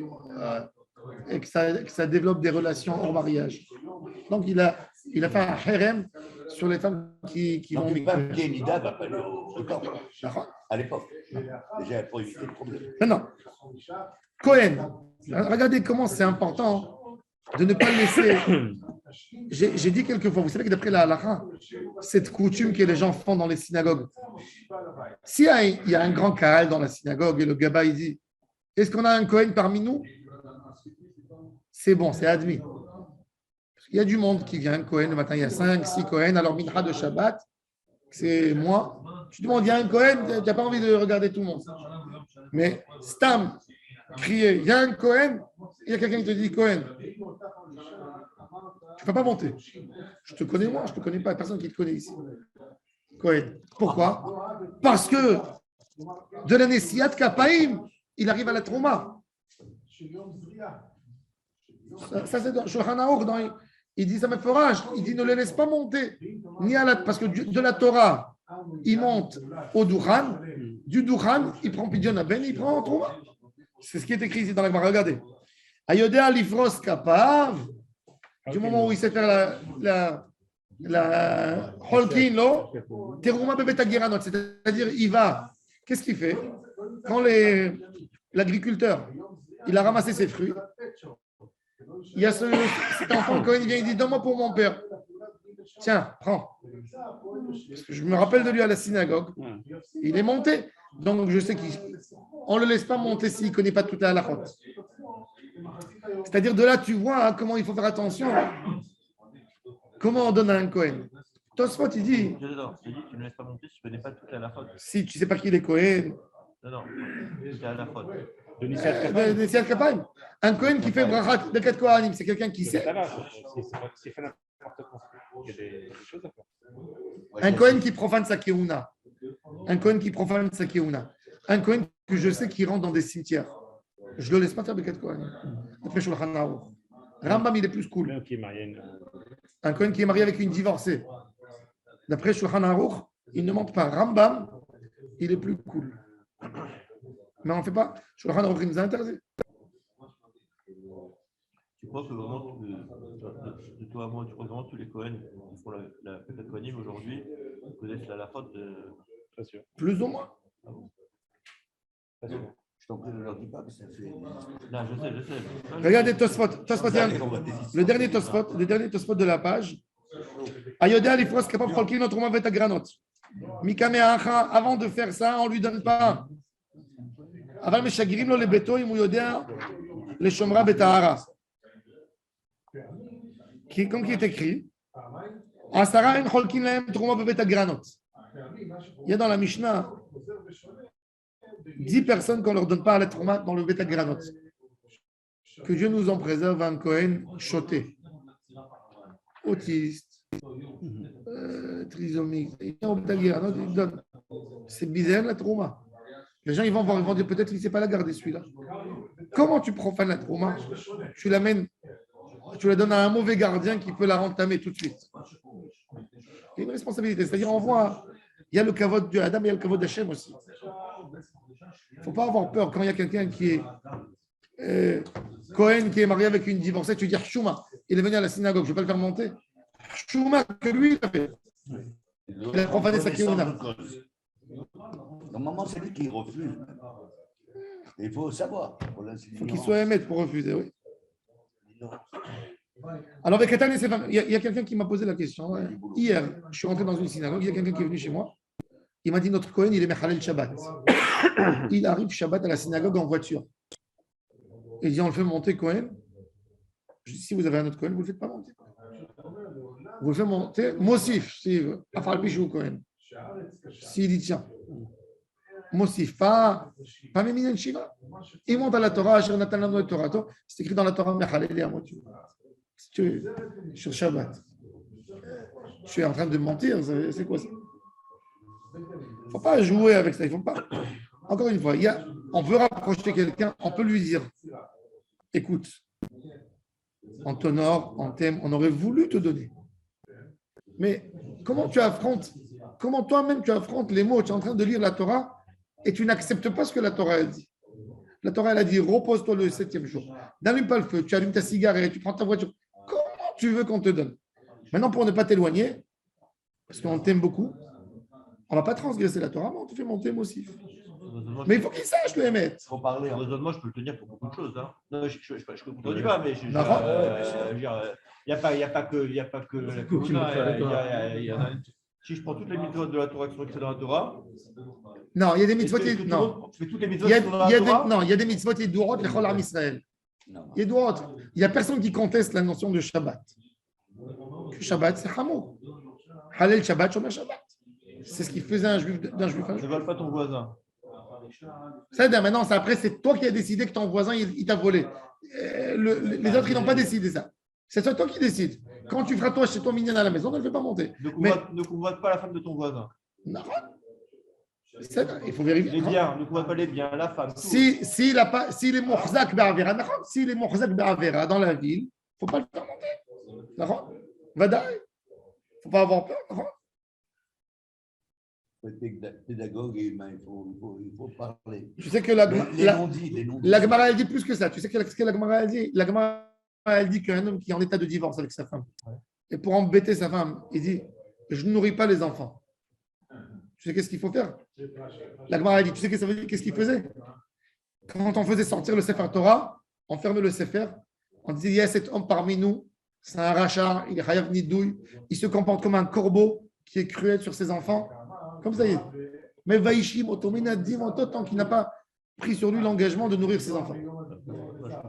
et que ça développe des relations hors mariage. Donc il a fait un harem sur les femmes qui vont au Donc, une femme mikvé. qui est Nida va pas aller au temple à l'époque. Déjà, pour éviter le problème. Maintenant, Cohen, regardez comment c'est important de ne pas laisser. J'ai dit quelquefois, vous savez que d'après la halakha, cette coutume que les gens font dans les synagogues, s'il y a un grand kahal dans la synagogue et le gaba il dit est-ce qu'on a un Cohen parmi nous? C'est bon, c'est admis. Il y a du monde qui vient, Cohen, le matin, il y a 5, 6 Cohen, alors mincha de Shabbat, c'est moi. Tu demandes, il y a un Cohen, tu n'as pas envie de regarder tout le monde. Mais Stam, crier, il y a un Cohen, il y a quelqu'un qui te dit Cohen. Tu ne peux pas monter. Je te connais moi, je ne te connais pas, personne qui te connaît ici. Cohen. Pourquoi? Parce que de la Nessiat Kapaim, il arrive à la Trouma. Ça c'est dans Shulchan Aruch, il dit ça me forage, il dit ne les laisse pas monter, ni à parce que de la Torah, il monte au Duchan, du Duchan, il prend Pidyon Aben, il prend Trouma. C'est ce qui est écrit ici dans la Gemara. Regardez. Ayodea Lifros Kapav, du moment où il sait faire la Holkin, lo, Teruma Bebet Agiranot, c'est-à-dire il va. Qu'est-ce qu'il fait? Quand l'agriculteur, il a ramassé ses fruits, il y a cet enfant Cohen, il vient, il dit donne-moi pour mon père. Tiens, prends. Parce que je me rappelle de lui à la synagogue. Il est monté. Donc je sais qu'on ne le laisse pas monter s'il ne connaît pas toute la halachot. C'est-à-dire de là, tu vois comment il faut faire attention. Comment on donne à un Cohen. Tosfot, il dit. J'adore. Je dis tu ne laisses pas monter si tu ne connais pas toute la halachot. Si tu ne sais pas qui il est Cohen. Non, toute la halachot. De Nisiat Kapaim. Un Cohen qui fait brachat de 4 Kohanim, c'est quelqu'un qui sait. C'est fait n'importe quoi. Il y a des choses à faire. Un Cohen qui profane sa keuna. Un Cohen qui profane sa keuna. Un Cohen que je sais qui rentre dans des cimetières. Je ne le laisse pas faire de 4 Kohanim. Après Shulchan Aruch. Rambam, il est plus cool. Un Cohen qui est marié avec une divorcée. D'après Shulchan Aruch, il ne ment pas. Rambam, il est plus cool. Mais on ne fait pas. Shulchan Aruch, il nous a interdit. Tu crois que vraiment, de toi à moi, tu crois que vraiment tous les Cohen qui font la Pécat Kohanim aujourd'hui connaissent la halachot Pas sûr. Plus ou moins. Ah bon. Pas sûr. Je t'en prie, ne leur dis pas que ça fait. Non, je sais. Regardez Tosfot. Le dernier Tosfot de la page. Ayodea Lifros Kapab Cholkin notre mauvais agranot. Mikameacha, avant de faire ça, on ne lui donne pas. Avant le Shagirim lo le beto, il mouillodea le Shomra Betahara. Comme qui est écrit, Asara en Cholkin laem Trouma bebet agranot. Il y a dans la Mishnah 10 personnes qu'on ne leur donne pas à la Trouma dans le Bet Agranot. Que Dieu nous en préserve un Cohen choté, autiste, trisomique. C'est bizarre la Trouma. Les gens ils vont voir, ils vont dire peut-être qu'il ne sait pas la garder celui-là. Comment tu profanes la Trouma? Tu l'amènes, tu la donnes à un mauvais gardien qui peut la rentamer tout de suite. Il y a une responsabilité. C'est-à-dire, on voit, il y a le kavod de Adam et il y a le kavod d'Hachem aussi. Il ne faut pas avoir peur quand il y a quelqu'un qui est Cohen, qui est marié avec une divorcée, tu dis Shuma, il est venu à la synagogue, je ne vais pas le faire monter. Shuma, que lui, il a fait. Il a profané sa kéouna. Normalement, c'est lui qui refuse. Il faut savoir. Il faut qu'il soit émettre pour refuser, oui. Alors, avec Ethan et ses femmes, il y a quelqu'un qui m'a posé la question. Hier, je suis rentré dans une synagogue, il y a quelqu'un qui est venu chez moi. Il m'a dit notre Cohen, il est Mechalel Shabbat. Il arrive Shabbat à la synagogue en voiture. Il dit on le fait monter Cohen. Je dis si vous avez un autre Cohen, vous ne le faites pas monter. Vous le faites monter Mossif, si Afal Pichou Cohen. S'il dit tiens. Mosif, pas Meminen Shiva. Il monte à la Torah, Asher Natan Lanu et Torato. C'est écrit dans la Torah, Mechalel et Amotu. Si tu es sur Shabbat, je suis en train de mentir, c'est quoi ça? Il ne faut pas jouer avec ça. Il faut pas. Encore une fois, on veut rapprocher quelqu'un, on peut lui dire écoute, on t'honore, on t'aime, on aurait voulu te donner. Mais comment toi-même tu affrontes les mots, tu es en train de lire la Torah et tu n'acceptes pas ce que la Torah a dit. La Torah elle a dit repose-toi le 7e jour. N'allume pas le feu, tu allumes ta cigarette, tu prends ta voiture. Comment tu veux qu'on te donne? Maintenant, pour ne pas t'éloigner, parce qu'on t'aime beaucoup, on ne va pas transgresser la Torah, mais on te fait monter aussi. Mais il faut qu'il sache le émettre. Il faut parler. Le raisonnement, je peux le tenir pour beaucoup de choses. Hein. Non, je ne contredis pas, mais il n'y a pas que la Kevuna. Si je prends toutes les mitzvot de la Torah qui sont écrites dans la Torah. Non, il y a des mitzvot qui non. Tu fais toutes les mitzvot qui sont dans la Torah. Non, il y a des mitzvot qui sont les Chol Am Israël. Il n'y a personne qui conteste la notion de Shabbat. Shabbat, c'est Hamour. Halel Shabbat, Shomer Shabbat. C'est ce qui faisait un juif d'un juif. Ne vole pas ton voisin. C'est-à-dire maintenant, après, c'est toi qui as décidé que ton voisin, il t'a volé. Les autres, ils n'ont pas décidé ça. C'est toi qui décides. Quand tu feras toi chez toi minyan à la maison, ne le fais pas monter. Ne convoite pas la femme de ton voisin. Non. Il faut vérifier. Les biens, ne convoite pas les biens, la femme. S'il est Mochzak Be'avera, s'il est Mochzak Be'avera dans la ville, il ne faut pas le faire monter. Vadaï. Il ne faut pas avoir peur. Il faut être pédagogue et humain, il faut parler. Tu sais que les non-dits. La Gemara, elle dit plus que ça. Tu sais ce que la Gemara, elle dit? La Gemara, elle dit qu'un homme qui est en état de divorce avec sa femme, et pour embêter sa femme, il dit je ne nourris pas les enfants. Tu sais qu'est-ce qu'il faut faire? La Gemara, elle dit tu sais qu'est-ce qu'il faisait? Quand on faisait sortir le Sefer Torah, on fermait le Sefer, on disait il y a cet homme parmi nous, c'est un rachat, il est chayav nidouille, il se comporte comme un corbeau qui est cruel sur ses enfants. Comme ça y est. Mais Vaishim, Otomina, Dimoto, tant qu'il n'a pas pris sur lui l'engagement de nourrir ses enfants. Je trouve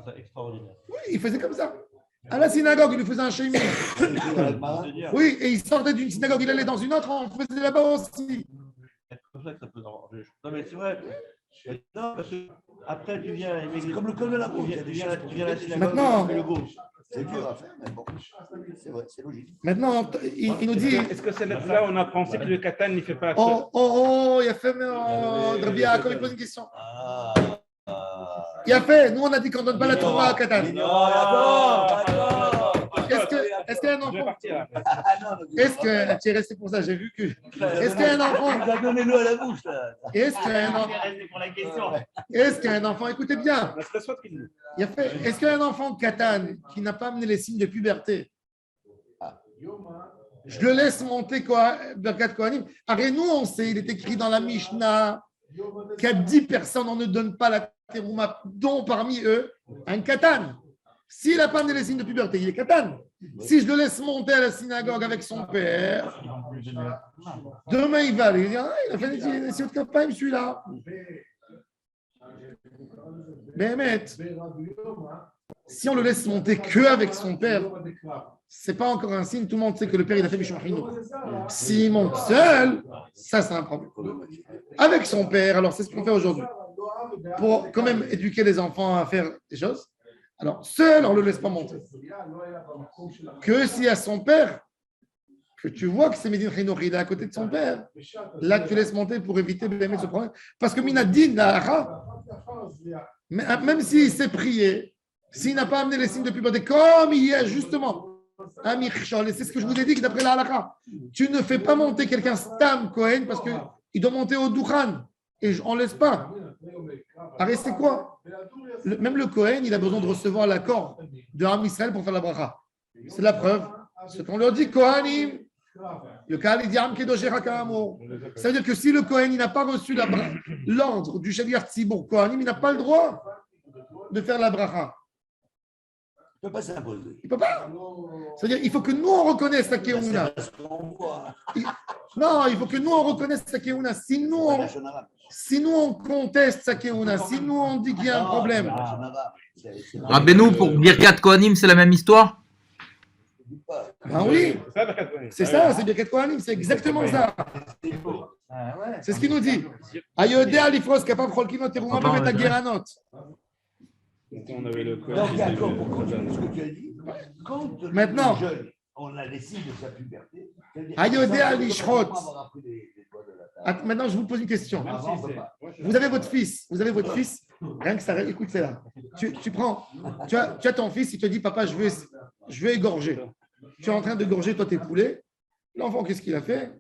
ça extraordinaire. Oui, il faisait comme ça. À la synagogue, il lui faisait un shaming. Oui, et il sortait d'une synagogue, il allait dans une autre, on faisait là-bas aussi. C'est comme ça que ça peut enranger. Non, mais c'est vrai. Non, parce que après, tu viens. C'est comme le col de la bouche. Tu viens à la synagogue. Maintenant, le gauche. C'est dur à faire, mais bon, c'est vrai, c'est logique. Maintenant, il nous dit. Est-ce que c'est là où on a pensé que le Katan ne fait pas action? Il a fait. Rabbi Yaakov, il pose une question. Il a fait. Nous, on a dit qu'on ne donne pas la Torah à Katan. Est-ce qu'un enfant. Est-ce que. Tu es resté pour ça, j'ai vu que. Est-ce qu'un enfant. Il a donné l'eau à la bouche, là. Est-ce qu'un enfant. Écoutez bien. Il a fait. Est-ce qu'un enfant Katan qui n'a pas amené les signes de puberté, je le laisse monter Birkat Kohanim? Arrête, nous, on sait, il est écrit dans la Mishnah qu'à 10 personnes, on ne donne pas la terouma, dont parmi eux, un Katan. S'il n'a pas amené les signes de puberté, il est Katan. Si je le laisse monter à la synagogue avec son père, demain il va aller. Il a fait les signes de Kapaim, celui-là. Mais si on le laisse monter que avec son père, c'est pas encore un signe. Tout le monde sait que le père il a fait Mishmar Hinour. S'il monte seul, ça c'est un problème. Avec son père, alors c'est ce qu'on fait aujourd'hui. Pour quand même éduquer les enfants à faire des choses. Alors seul, on ne le laisse pas monter. Que si à son père, que tu vois que c'est Medin Hinour, il est à côté de son père, là tu laisses monter pour éviter ce problème. Parce que Minadin, même s'il s'est prié, s'il n'a pas amené les signes de puberté, comme il y a justement un Mirchol, et c'est ce que je vous ai dit que d'après la halakha, tu ne fais pas monter quelqu'un Stam Kohen parce qu'il doit monter au Dukhan, et on ne laisse pas. Arrête, c'est quoi? Même le Kohen, il a besoin de recevoir l'accord de Ham Israël pour faire la bracha. C'est la preuve. Ce qu'on leur dit, Kohanim, le Kohen, il dit Ham Kedosh Hakamo. Ça veut dire que si le Kohen, il n'a pas reçu l'ordre du Shaliach Tzibour Kohanim, il n'a pas le droit de faire la bracha. Il ne peut pas s'imposer. Il ne peut pas. C'est-à-dire il faut que nous, on reconnaisse la Keuna. Non, il faut que nous, on reconnaisse sa Keuna. Si nous, on conteste sa Keuna, si nous, on dit qu'il y a un problème. Rabbeinu, pour Birkat Kohanim, c'est la même histoire? Ah oui, c'est ça, c'est Birkat Kohanim, c'est exactement ça. C'est ce qu'il nous dit. Ayodé alifros capable cholkinot terouma bemet ageranot. On avait le Donc, d'accord, pour continuer ce que tu as dit, quand Maintenant. le jeune, on a les signes de sa puberté, Ayodé alishchot. Maintenant, je vous pose une question. Vous avez votre fils. Rien que ça, écoute, c'est là. Tu as ton fils, il te dit, papa, je veux égorger. Tu es en train d'égorger, toi, tes poulets. L'enfant, qu'est-ce qu'il a fait?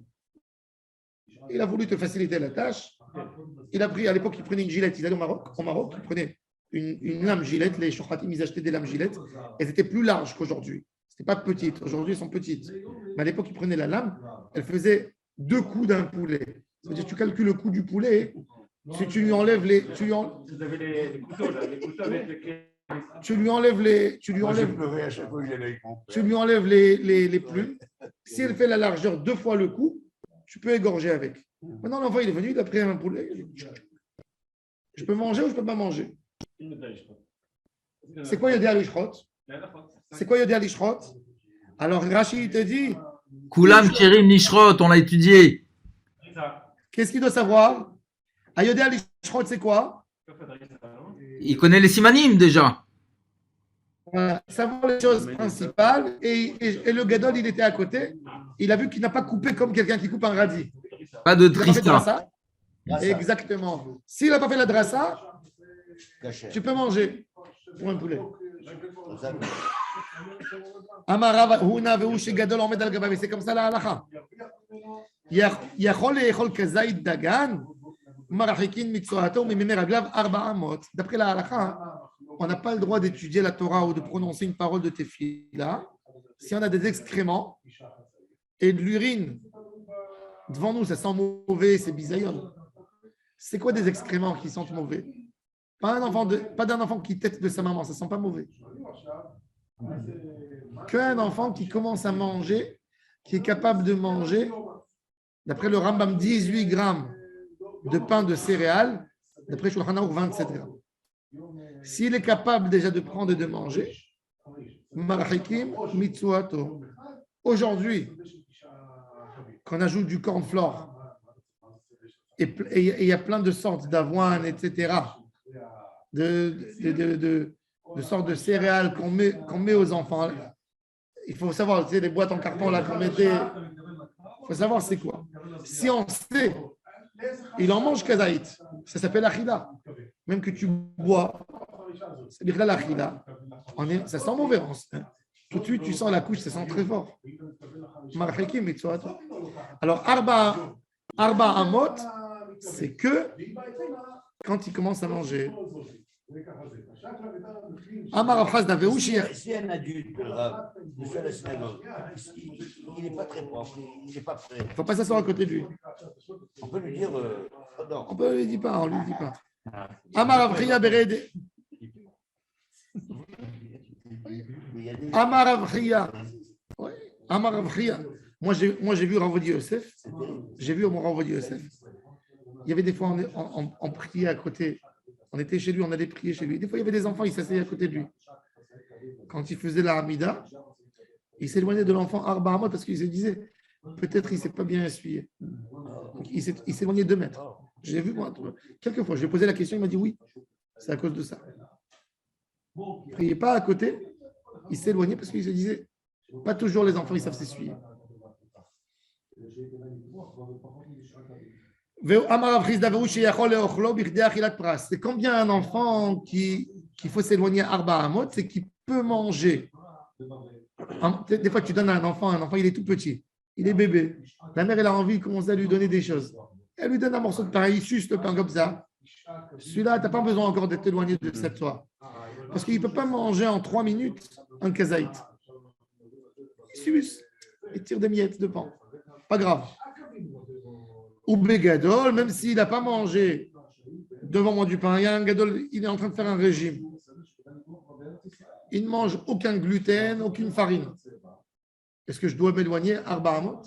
Il a voulu te faciliter la tâche. Il a pris, à l'époque, il prenait une gilette. Il allait au Maroc, il prenait une lame gilette. Les shochatim, ils achetaient des lames gilettes. Elles étaient plus larges qu'aujourd'hui. Ce n'était pas petite. Aujourd'hui, elles sont petites. Mais à l'époque, il prenait la lame. Elle faisait 2 coups d'un poulet. Ça veut dire que tu calcules le coût du poulet. Si tu lui enlèves les. Tu lui enlèves les plumes. Si elle fait la largeur 2 fois le coup, tu peux égorger avec. Maintenant, l'enfant, il est venu, il a pris un poulet. Je peux manger ou je ne peux pas manger? C'est quoi Yodé Alishchot? C'est quoi Yodé Alishchot? Alors, Rachid te dit. Kulam Kerim Nishrot, on l'a étudié. Qu'est-ce qu'il doit savoir? Ayodé Alishchot, c'est quoi? Il connaît les simanim déjà. Voilà. Savoir les choses principales. Et le gadol, il était à côté. Il a vu qu'il n'a pas coupé comme quelqu'un qui coupe un radis. Pas de Il n'a pas fait de trista. drassa. Exactement. S'il n'a pas fait la drassa, tu peux manger pour un poulet. C'est comme ça la halakha. D'après la halakha, on n'a pas le droit d'étudier la Torah ou de prononcer une parole de tefila si on a des excréments et de l'urine devant nous, ça sent mauvais, c'est bisayon. C'est quoi des excréments qui sentent mauvais? Pas d'un enfant qui tète de sa maman, ça sent pas mauvais. Qu'un enfant qui commence à manger, qui est capable de manger, d'après le Rambam, 18 grammes de pain de céréales, d'après Shulchan Aruch, 27 grammes. S'il est capable déjà de prendre et de manger, Marachikim Mitsuato. Aujourd'hui, qu'on ajoute du cornflore, et il y a plein de sortes d'avoine, etc., de sortes de céréales qu'on met aux enfants. Il faut savoir, tu sais, les boîtes en carton là qu'on mettait, il faut savoir c'est quoi. Si on sait, il en mange kazaït, ça s'appelle achida. Même que tu bois, c'est bien l'achida. Ça sent mauvais. Tout de suite, tu sens la couche, ça sent très fort. Alors, Arba Amot, c'est que quand il commence à manger. Si un adulte, monsieur à la synagogue, il n'est pas très propre, il n'est pas prêt. Il ne faut pas s'asseoir à côté de lui. On peut lui dire. Non. On ne lui dit pas, on lui dit pas. Amar Avriya Bered. Amar Avriya. Amar Avriya. Moi, j'ai vu Rav Yosef. J'ai vu mon Rav Yosef. Il y avait des fois, on priait à côté. On était chez lui, on allait prier chez lui. Des fois, il y avait des enfants, ils s'asseyaient à côté de lui. Quand il faisait la Hamida, il s'éloignait de l'enfant Arba Amot parce qu'il se disait, peut-être il ne s'est pas bien essuyé. Donc, il s'éloignait 2 mètres. J'ai vu, moi, quelques fois, je lui ai posé la question, il m'a dit oui, c'est à cause de ça. Il ne priait pas à côté, il s'éloignait parce qu'il se disait, pas toujours les enfants, ils savent s'essuyer. C'est combien un enfant qu'il faut s'éloigner à Arba Amot, c'est qu'il peut manger. Des fois, tu donnes à un enfant, il est tout petit, il est bébé. La mère, elle a envie de commencer à lui donner des choses. Elle lui donne un morceau de pain, il suce le pain comme ça. Celui-là, tu n'as pas besoin encore d'être éloigné de cette soie. Parce qu'il ne peut pas manger en 3 minutes un kazaït. Il suce, il tire des miettes de pain. Pas grave. Ou Bégadol, même s'il n'a pas mangé devant moi du pain, il y a un gadol, il est en train de faire un régime. Il ne mange aucun gluten, aucune farine. Est-ce que je dois m'éloigner Arba Amot?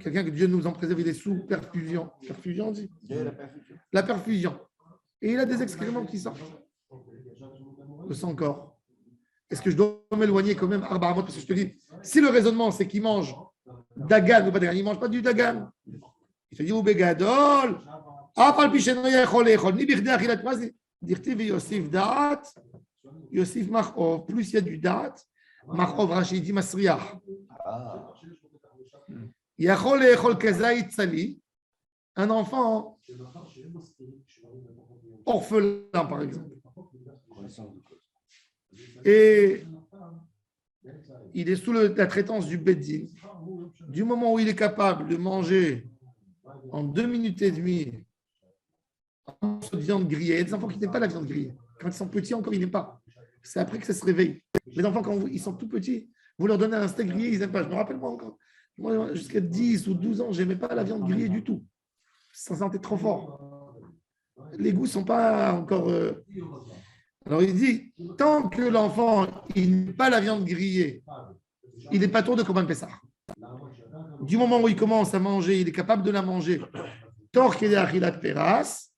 Quelqu'un que Dieu nous en préserve, il est sous perfusion. Perfusion, on dit? La perfusion. Et il a des excréments qui sortent de son corps. Est-ce que je dois m'éloigner quand même Arba Amot? Parce que je te dis, si le raisonnement, c'est qu'il mange Dagan ou pas Dagan, il ne mange pas du Dagan. te dis, ou begadol, apal picheno yachol echol, ni birde achilat pras, dirtiv yosif da'at, yosif machov, plus il y a du da'at, machov Rashi dit masriach. Yachol echol kazait tzali, un enfant orphelin par exemple. Et il est sous la traitance du Beddin. Du moment où il est capable de manger en 2 minutes et demie un morceau de viande grillée, il y a des enfants qui n'aiment pas la viande grillée. Quand ils sont petits, encore, ils n'aiment pas. C'est après que ça se réveille. Les enfants, quand ils sont tout petits, vous leur donnez un steak grillé, ils n'aiment pas. Je me rappelle, moi, encore. Moi, jusqu'à 10 ou 12 ans, je n'aimais pas la viande grillée du tout. Ça sentait trop fort. Les goûts ne sont pas encore... Alors, il dit, tant que l'enfant n'aime pas la viande grillée, il n'est pas tour de Korban Pessah. Du moment où il commence à manger, il est capable de la manger. Tor qu'il est achilat peras,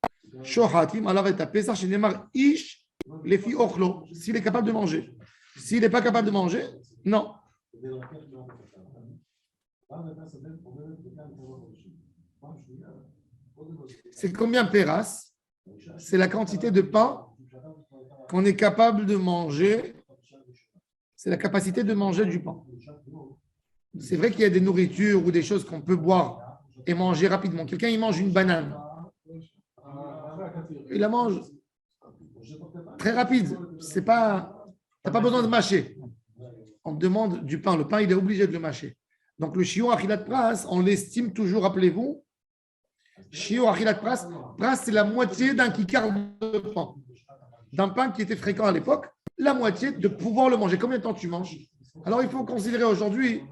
shohatim, alav et Pessah, chez Neymar, ish, les filles ochlo, s'il est capable de manger. S'il n'est pas capable de manger, non. C'est combien peras? C'est la quantité de pain qu'on est capable de manger. C'est la capacité de manger du pain. C'est vrai qu'il y a des nourritures ou des choses qu'on peut boire et manger rapidement. Quelqu'un, il mange une banane. Il la mange très rapide. Tu n'as pas besoin de mâcher. On demande du pain. Le pain, il est obligé de le mâcher. Donc, le shiur achilat pras, on l'estime toujours, rappelez-vous. Shiur achilat pras, pras, c'est la moitié d'un kikar de pain. D'un pain qui était fréquent à l'époque, la moitié de pouvoir le manger. Combien de temps tu manges? Alors, il faut considérer aujourd'hui,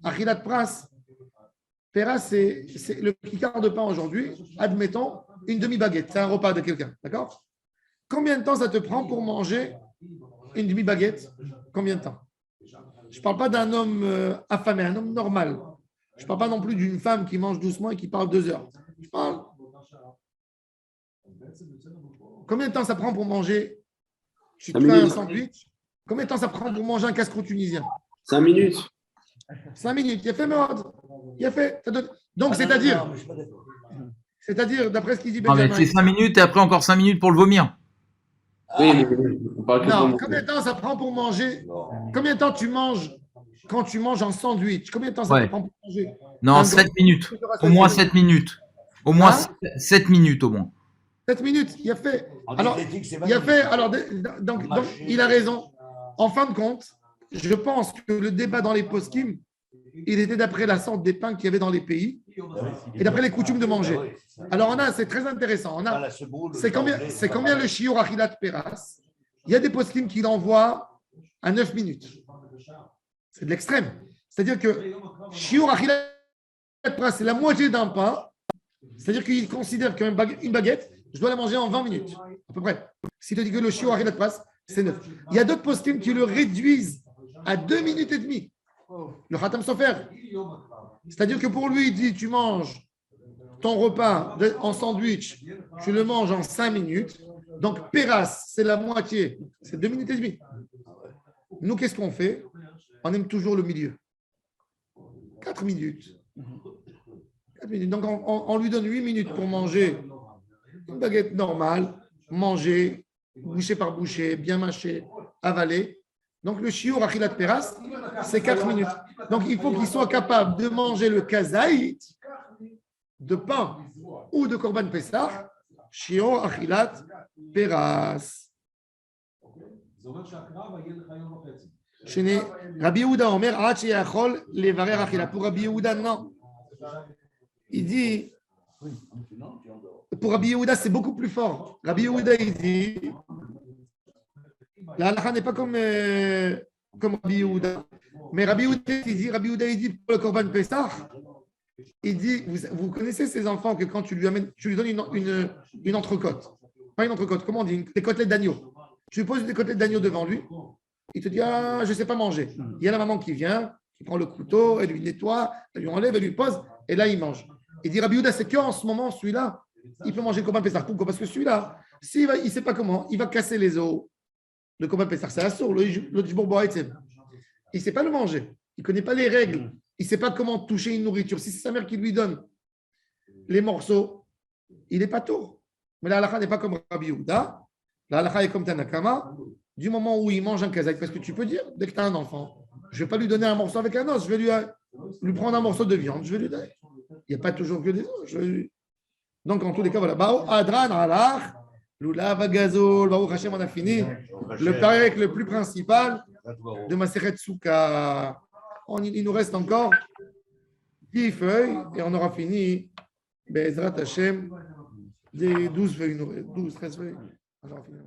achilat pras, peras, c'est le kikar de pain aujourd'hui, admettons, une demi-baguette. C'est un repas de quelqu'un, d'accord? Combien de temps ça te prend pour manger une demi-baguette? Combien de temps? Je ne parle pas d'un homme affamé, un homme normal. Je ne parle pas non plus d'une femme qui mange doucement et qui parle 2 heures. Je parle. Combien de temps ça prend pour manger? Tu te fais un sandwich. Combien de temps ça prend pour manger un casse-croûte tunisien? 5 minutes. 5 minutes. Il y a fait merde. Il y a fait. Donc, c'est-à-dire, d'après ce qu'il dit Non, mais Benjamin. c'est 5 minutes et après encore 5 minutes pour le vomir. Oui, mais on parle que Non, de- combien de temps ça prend pour manger? Combien de temps tu manges quand tu manges un sandwich? Combien de temps ça te prend pour manger? Non, 7 minutes. Au moins 7 minutes. Au moins 7 minutes au moins. 7 minutes, il a fait. En Alors, diététique, c'est il a fait. 20 Alors, donc, il a raison. En fin de compte, je pense que le débat dans les poskim, il était d'après la sorte des pains qu'il y avait dans les pays et d'après les coutumes de manger. Alors, c'est très intéressant. C'est combien le shiur achilat peras? Il y a des poskim qui l'envoient à 9 minutes. C'est de l'extrême. C'est-à-dire que shiur achilat peras, c'est la moitié d'un pain. C'est-à-dire qu'il considère qu'une baguette, je dois la manger en 20 minutes, à peu près. S'il te dit que le shiur achilat peras, c'est 9. Il y a d'autres poskim qui le réduisent à 2 minutes et demie. Le Khatam Sofer. C'est-à-dire que pour lui, il dit tu manges ton repas en sandwich, tu le manges en 5 minutes. Donc, peras, c'est la moitié, c'est 2 minutes et demie. Nous, qu'est-ce qu'on fait? On aime toujours le milieu. 4 minutes. 4 minutes. Donc, on lui donne 8 minutes pour manger une baguette normale, manger, bouchée par bouchée, bien mâché, avaler. Donc, le shiur achilat peras, c'est 4 minutes. Donc, il faut qu'il soit capable de manger le kazaït de pain ou de korban pessah, shiur achilat peras. Rabbi Yehuda Omer, Ad sheyachol levarer achila. Pour Rabbi Yehuda, non. Il dit, pour Rabbi Yehuda, c'est beaucoup plus fort. Rabbi Yehuda, il dit, la halakha n'est pas comme Rabbi Yehuda. Mais Rabbi Yehuda, il dit pour le Korban Pessah, il dit, vous connaissez ces enfants que quand tu lui donnes une entrecôte, pas une entrecôte, comment on dit, des côtelettes d'agneau. Tu lui poses des côtelettes d'agneau devant lui, il te dit, ah, je ne sais pas manger. Il y a la maman qui vient, qui prend le couteau, elle lui nettoie, elle lui enlève, elle lui pose, et là, il mange. Il dit, Rabbi Yehuda, c'est qu'en ce moment, celui-là, il peut manger le Korban Pessah. Pourquoi? Parce que celui-là, il ne sait pas comment, il va casser les os. Le Korban Pessah, c'est assourd, le jbour. Il ne sait pas le manger. Il ne connaît pas les règles. Il ne sait pas comment toucher une nourriture. Si c'est sa mère qui lui donne les morceaux, il n'est pas tôt. Mais la halakha n'est pas comme Rabbi Yehuda. La halakha est comme Tanakama. Du moment où il mange un kazakh, parce que tu peux dire, dès que tu as un enfant, je ne vais pas lui donner un morceau avec un os, je vais lui prendre un morceau de viande, je vais lui donner. Il n'y a pas toujours que des os. Donc, en tous les cas, voilà. Bao Adran Alach, Lulav Agazol, Baruch Hashem, on a fini. Le parec le plus principal de Maseret Souka. Il nous reste encore 10 feuilles et on aura fini Bezrat Hashem des 12 feuilles. 12, 13 feuilles. On aura fini.